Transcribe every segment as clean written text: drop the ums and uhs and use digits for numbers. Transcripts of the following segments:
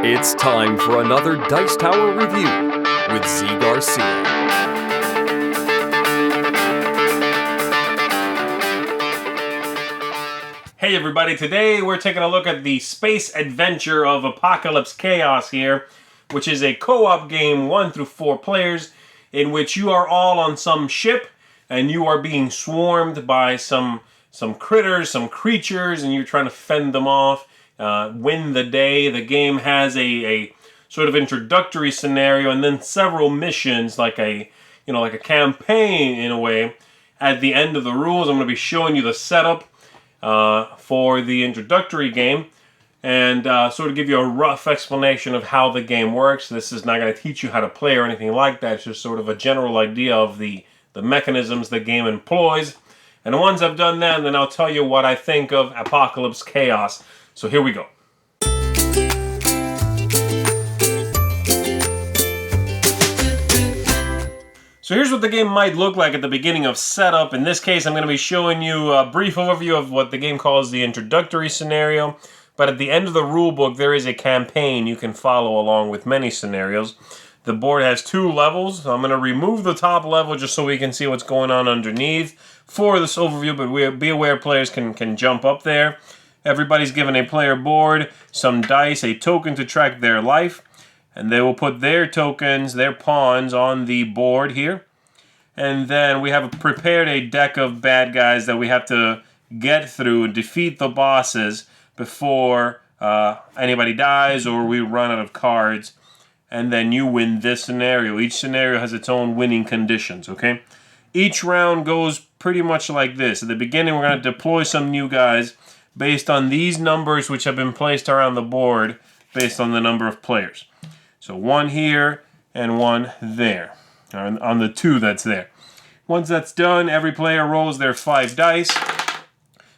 It's time for another Dice Tower review with Z. Garcia. Hey everybody, today we're taking a look at the space adventure of Apocalypse Chaos here, which is a co-op game 1 through 4 players in which you are all on some ship and you are being swarmed by some critters, some creatures, and you're trying to fend them off, win the day. The game has a sort of introductory scenario and then several missions, like a campaign in a way. At the end of the rules, I'm going to be showing you the setup for the introductory game and sort of give you a rough explanation of how the game works. This is not going to teach you how to play or anything like that. It's just sort of a general idea of the mechanisms the game employs. And once I've done that, then I'll tell you what I think of Apocalypse Chaos. So here we go. So here's what the game might look like at the beginning of setup. In this case, I'm going to be showing you a brief overview of what the game calls the introductory scenario. But at the end of the rulebook, there is a campaign you can follow along with many scenarios. The board has 2 levels. So I'm going to remove the top level just so we can see what's going on underneath for this overview, but be aware players can jump up there. Everybody's given a player board, some dice, a token to track their life, and they will put their tokens, their pawns, on the board here. And then we have prepared a deck of bad guys that we have to get through and defeat the bosses before anybody dies or we run out of cards. And then you win this scenario. Each scenario has its own winning conditions, okay? Each round goes pretty much like this. At the beginning, we're going to deploy some new guys based on these numbers which have been placed around the board based on the number of players. So 1 here and 1 there, on the 2 that's there. Once that's done, every player rolls their 5 dice,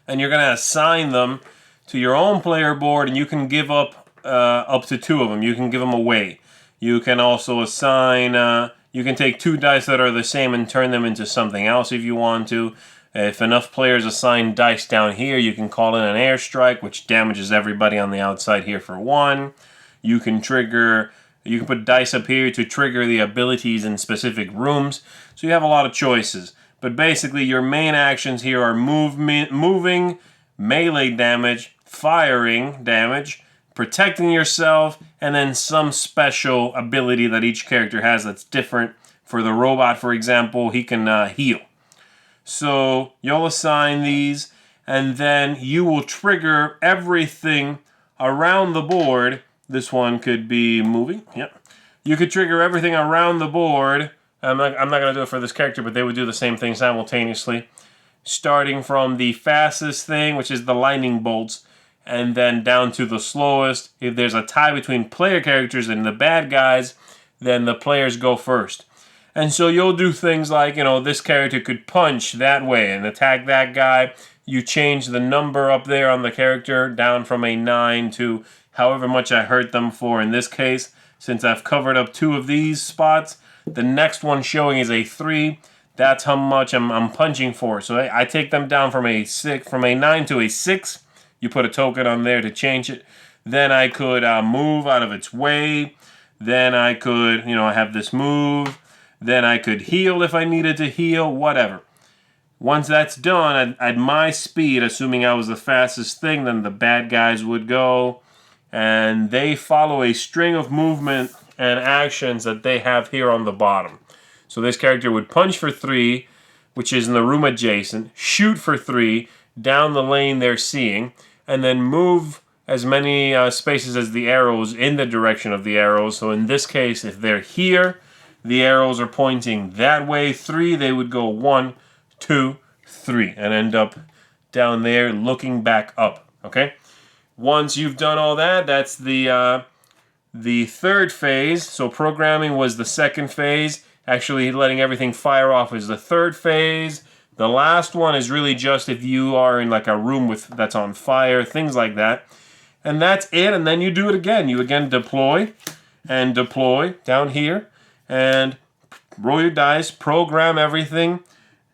and you're going to assign them to your own player board, and you can give up to 2 of them. You can give them away. You can also assign, you can take 2 dice that are the same and turn them into something else if you want to. If enough players assign dice down here, you can call in an airstrike, which damages everybody on the outside here for 1. You can put dice up here to trigger the abilities in specific rooms. So you have a lot of choices. But basically, your main actions here are moving, melee damage, firing damage, protecting yourself, and then some special ability that each character has that's different. For the robot, for example, he can heal. So you'll assign these, and then you will trigger everything around the board. This one could be moving. Yep. You could trigger everything around the board. I'm not going to do it for this character, but they would do the same thing simultaneously. Starting from the fastest thing, which is the lightning bolts, and then down to the slowest. If there's a tie between player characters and the bad guys, then the players go first. And so you'll do things like, this character could punch that way and attack that guy. You change the number up there on the character down from a 9 to however much I hurt them for. In this case, since I've covered up 2 of these spots, the next one showing is a 3. That's how much I'm punching for. So I take them down from a 9 to a 6. You put a token on there to change it. Then I could move out of its way. Then I could, have this move. Then I could heal if I needed to heal, whatever. Once that's done, at my speed, assuming I was the fastest thing, then the bad guys would go. And they follow a string of movement and actions that they have here on the bottom. So this character would punch for 3, which is in the room adjacent, shoot for 3 down the lane they're seeing, and then move as many spaces as the arrows in the direction of the arrows. So in this case, if they're here, the arrows are pointing that way. 3, they would go 1, 2, 3, and end up down there looking back up. Okay? Once you've done all that, that's the 3rd phase. So programming was the 2nd phase. Actually, letting everything fire off is the 3rd phase. The last one is really just if you are in like a room that's on fire, things like that. And that's it, and then you do it again. You again deploy down here, and roll your dice, program everything,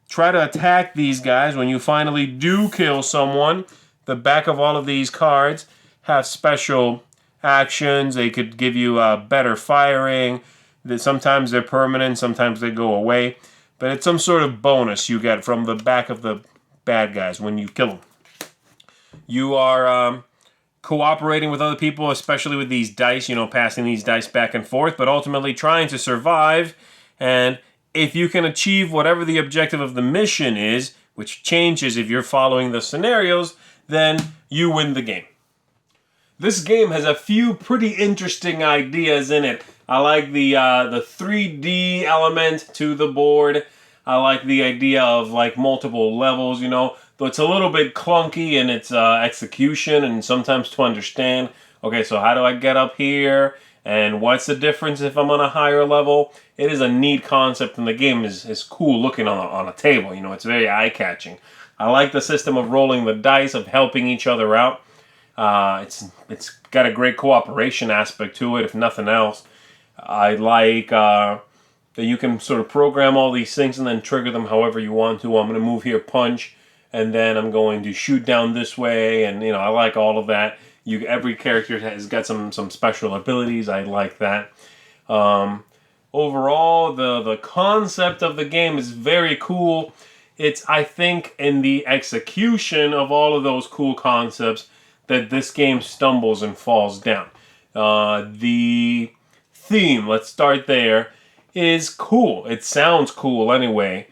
try to attack these guys. When you finally do kill someone, the back of all of these cards have special actions. They could give you better firing. Sometimes they're permanent, sometimes they go away. But it's some sort of bonus you get from the back of the bad guys when you kill them. You are cooperating with other people, especially with these dice, passing these dice back and forth, but ultimately trying to survive. And if you can achieve whatever the objective of the mission is, which changes if you're following the scenarios, then you win the game. This game has a few pretty interesting ideas in it. I like the 3D element to the board. I like the idea of like multiple levels, though it's a little bit clunky in its execution and sometimes to understand. Okay, so how do I get up here? And what's the difference if I'm on a higher level? It is a neat concept, and the game is cool looking on a table. It's very eye-catching. I like the system of rolling the dice, of helping each other out. It's got a great cooperation aspect to it, if nothing else. I like that you can sort of program all these things and then trigger them however you want to. I'm going to move here, punch, and then I'm going to shoot down this way, and I like all of that. Every character has got some special abilities. I like that. Overall, the concept of the game is very cool. It's, I think, in the execution of all of those cool concepts that this game stumbles and falls down. The theme, let's start there, is cool. It sounds cool anyway.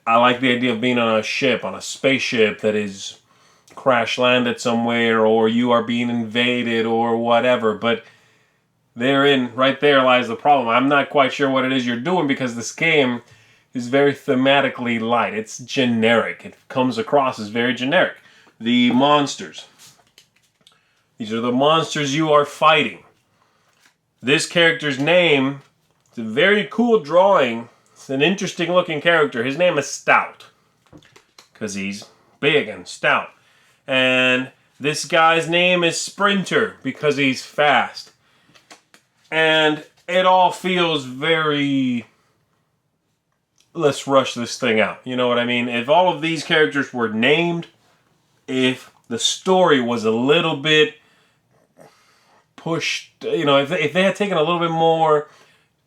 I like the idea of being on a ship, on a spaceship that is crash landed somewhere, or you are being invaded or whatever, but right there lies the problem. I'm not quite sure what it is you're doing because this game is very thematically light. It's generic. It comes across as very generic. The monsters. These are the monsters you are fighting. This character's name, it's a very cool drawing. It's an interesting looking character. His name is Stout, because he's big and stout. And this guy's name is Sprinter, because he's fast. And it all feels very, let's rush this thing out. You know what I mean? If all of these characters were named, if the story was a little bit pushed, if they had taken a little bit more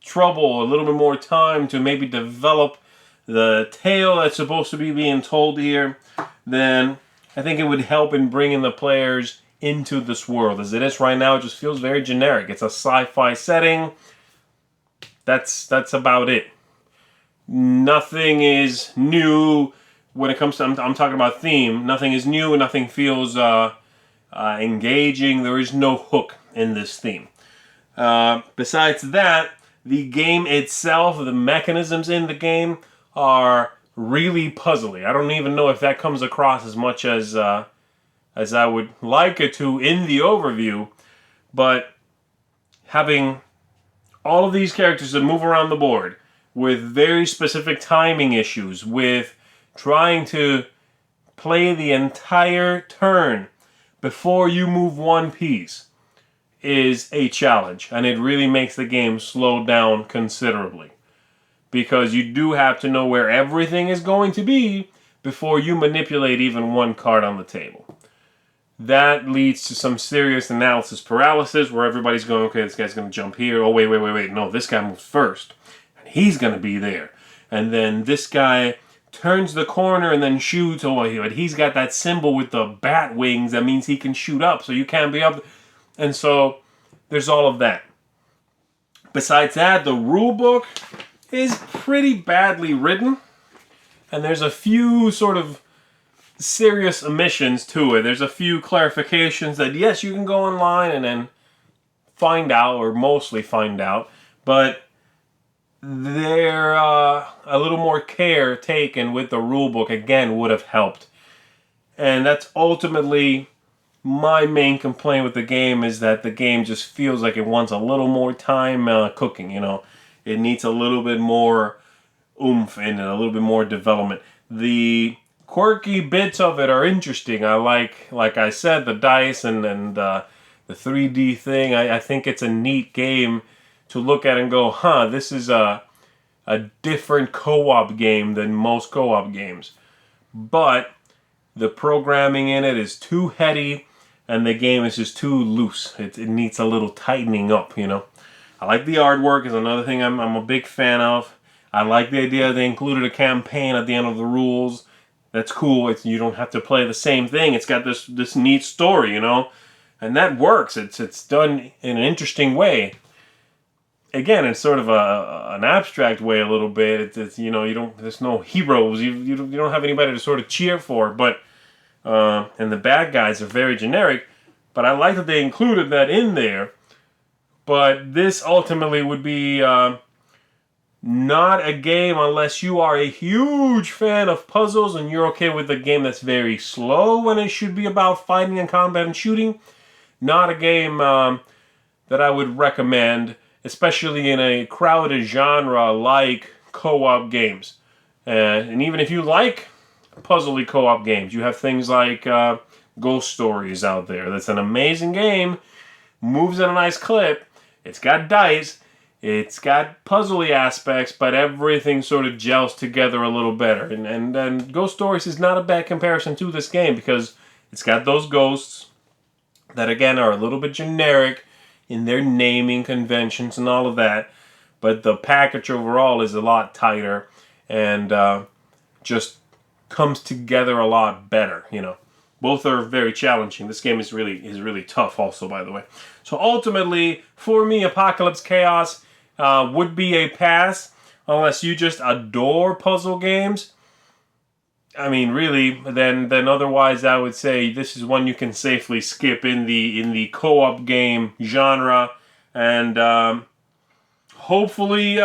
trouble, a little bit more time to maybe develop the tale that's supposed to be being told here, then I think it would help in bringing the players into this world. As it is right now, it just feels very generic. It's a sci-fi setting. That's about it. Nothing is new when it comes to, I'm talking about theme. Nothing is new, nothing feels engaging. There is no hook in this theme. Besides that, the game itself, the mechanisms in the game are really puzzly. I don't even know if that comes across as much as I would like it to in the overview, but having all of these characters that move around the board with very specific timing issues, with trying to play the entire turn before you move one piece, is a challenge, and it really makes the game slow down considerably, because you do have to know where everything is going to be before you manipulate even one card on the table. That leads to some serious analysis paralysis, where everybody's going, okay, this guy's going to jump here, oh wait, no, this guy moves first, and he's going to be there, and then this guy turns the corner and then shoots, but he's got that symbol with the bat wings, that means he can shoot up, so you can't be up. And so there's all of that. Besides that, the rule book is pretty badly written, and there's a few sort of serious omissions to it. There's a few clarifications that, yes, you can go online and then find out, or mostly find out, but there a little more care taken with the rule book, again, would have helped. And that's ultimately my main complaint with the game, is that the game just feels like it wants a little more time cooking, It needs a little bit more oomph in it, a little bit more development. The quirky bits of it are interesting. I like I said, the dice and the 3D thing. I think it's a neat game to look at and go, this is a different co-op game than most co-op games. But the programming in it is too heady, and the game is just too loose. It needs a little tightening up, you know. I like the artwork, is another thing I'm a big fan of. I like the idea they included a campaign at the end of the rules. That's cool. You don't have to play the same thing. It's got this neat story, you know, and that works. It's done in an interesting way. Again, it's sort of an abstract way a little bit. It's you know, there's no heroes. You don't have anybody to sort of cheer for. But and the bad guys are very generic. But I like that they included that in there. But this ultimately would be not a game unless you are a huge fan of puzzles and you're okay with a game that's very slow when it should be about fighting and combat and shooting. Not a game that I would recommend, especially in a crowded genre like co-op games. And even if you like puzzly co-op games, you have things like Ghost Stories out there. That's an amazing game, moves at a nice clip, it's got dice, it's got puzzly aspects, but everything sort of gels together a little better. And Ghost Stories is not a bad comparison to this game because it's got those ghosts that, again, are a little bit generic in their naming conventions and all of that. But the package overall is a lot tighter and just comes together a lot better, you know. Both are very challenging. This game is really tough also, by the way. So ultimately, for me, Apocalypse Chaos would be a pass unless you just adore puzzle games. I mean, really, then otherwise I would say this is one you can safely skip in the co-op game genre, and hopefully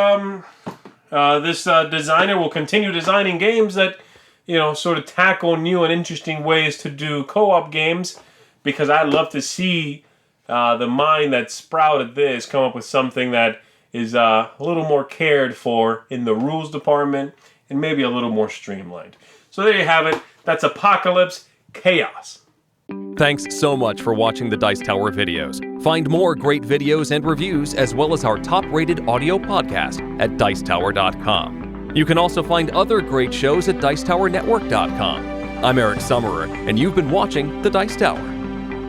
this designer will continue designing games that, you know, sort of tackle new and interesting ways to do co-op games, because I'd love to see the mind that sprouted this come up with something that is a little more cared for in the rules department and maybe a little more streamlined. So there you have it. That's Apocalypse Chaos. Thanks so much for watching the Dice Tower videos. Find more great videos and reviews, as well as our top-rated audio podcast at Dicetower.com. You can also find other great shows at Dicetowernetwork.com. I'm Eric Summerer, and you've been watching The Dice Tower.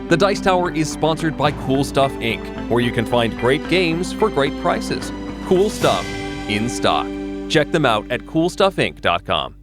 The Dice Tower is sponsored by Cool Stuff Inc., where you can find great games for great prices. Cool stuff in stock. Check them out at CoolStuffInc.com.